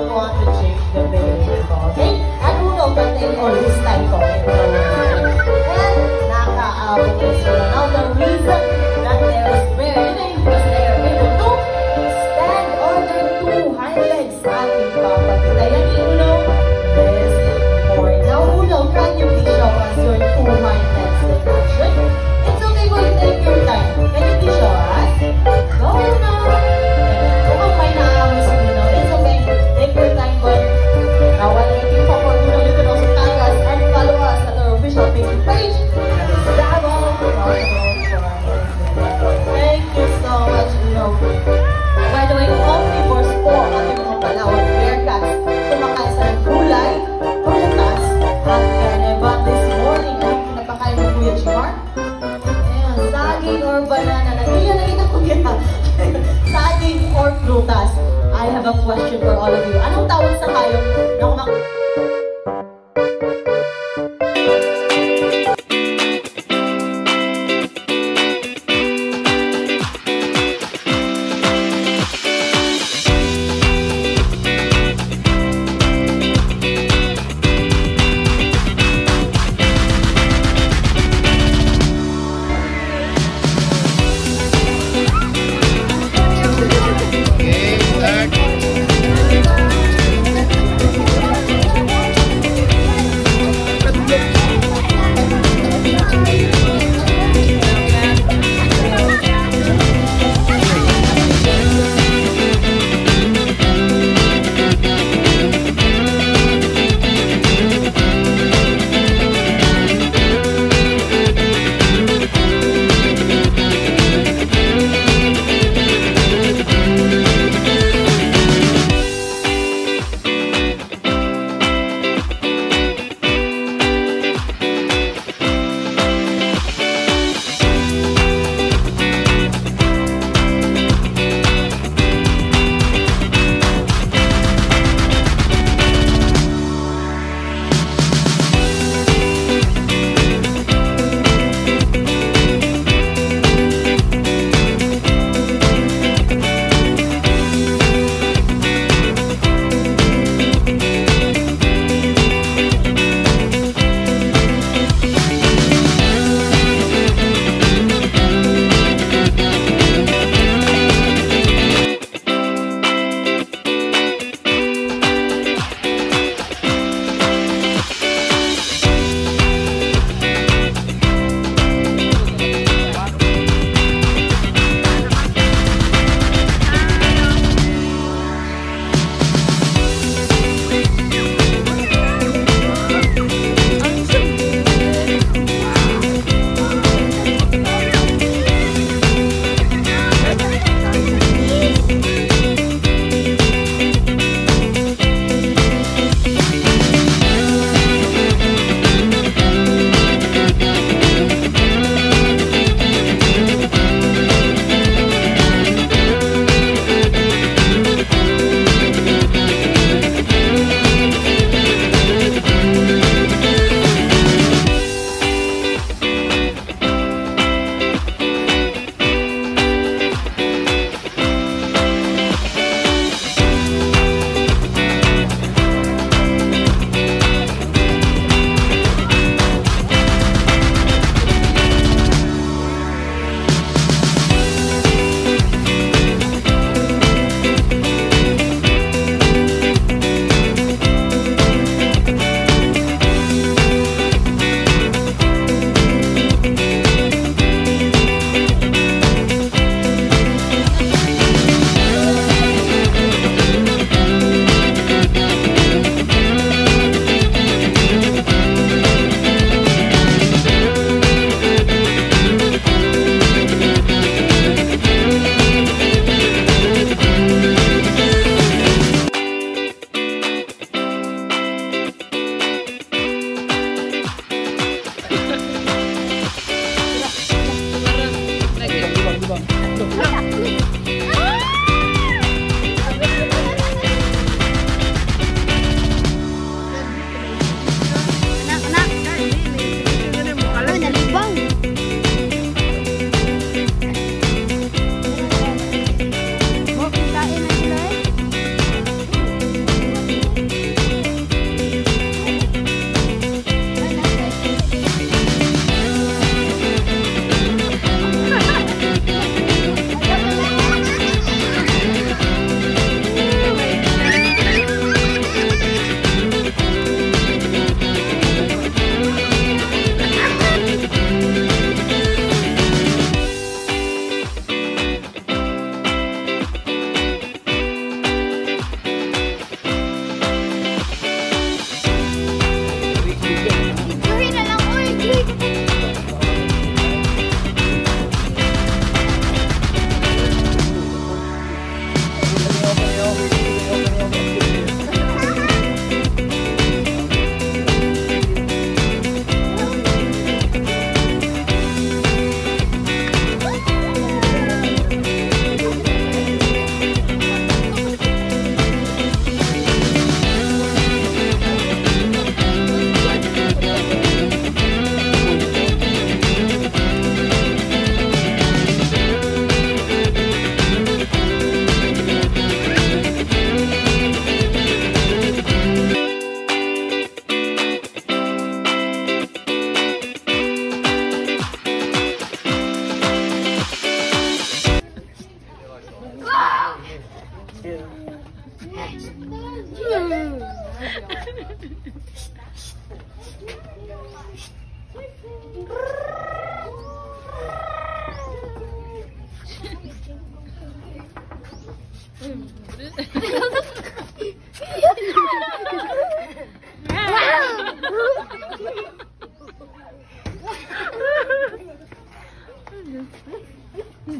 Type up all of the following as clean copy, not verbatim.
want to change the behavior ko, okay? And who knows that they always time ko. And nakaabot is now the reason that there is breathing because they are able to stand on their two hind legs. Ating papagitayan ni Uno this morning. Now, Uno, can you please show us your two hind legs in action? It's okay, we'll take your time. Can you please show us? Go now! Kung may naawis mo Uno, it's okay. Take your time, but now while waiting for Uno, you can also tag us and follow us at our official Facebook page. Thank you so much, Uno. By the way, omnivores po ang ating mga Palawan Bearcats. Kumakain sa ng gulay, prutas, at kaneba this morning. Ay, pinapakain mo Kuya Chimar? Ayan, saging or banana. Nakita ko yan. Saging or prutas. I have a question for all of you. Anong tawag sa hayop na kumakain?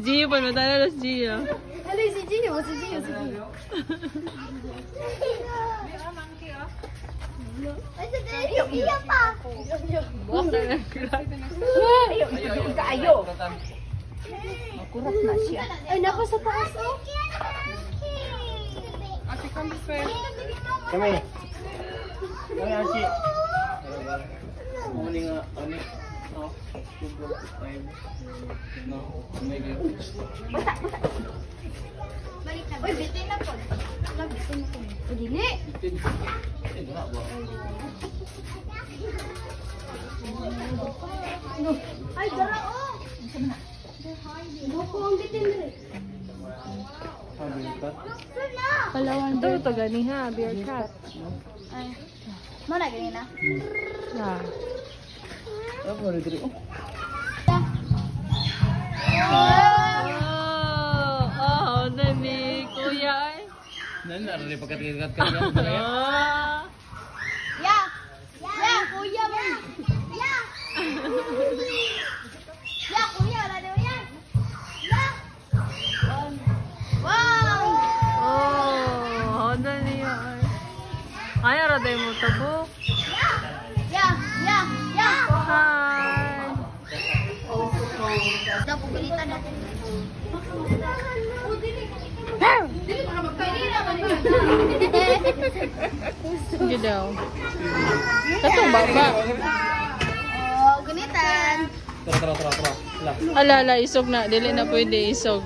Gio pa matala si Gio. Ano si Gio? Si Gio, si Gio. Ay, sa Gio, iya pa. Buwak na lang. Ayo. Makurat na siya. Ay, nako sa taas. Ate, come this way. Kami. Kami, Archie. Morning, ano? No. 2.5. No. Maybe. Basta. Balik na. Uy, bitin na po. Bitin na po. O, dili. Wala ba? Ay, dara o. Buko ang bitin na rin. Sabi ka? Palawan daw to gani ha, bear cat. Ay. Mana gani na? Ah. Apa rin dito? Oh, nani kuya ay. Nan, rin pagkat-kat ka yan. Ah. Ya. Ya, kuya mo. Ya. Ya, kuya. Wala daw yan. Ya. Wow. Oh, nani ay. Ay, ara day mo tabo. Ya. Hi. Napugalitan natin. Sige daw. Katong baba. Oh, ganitan. Tara. Ala, isog na. Dili na pwede isog.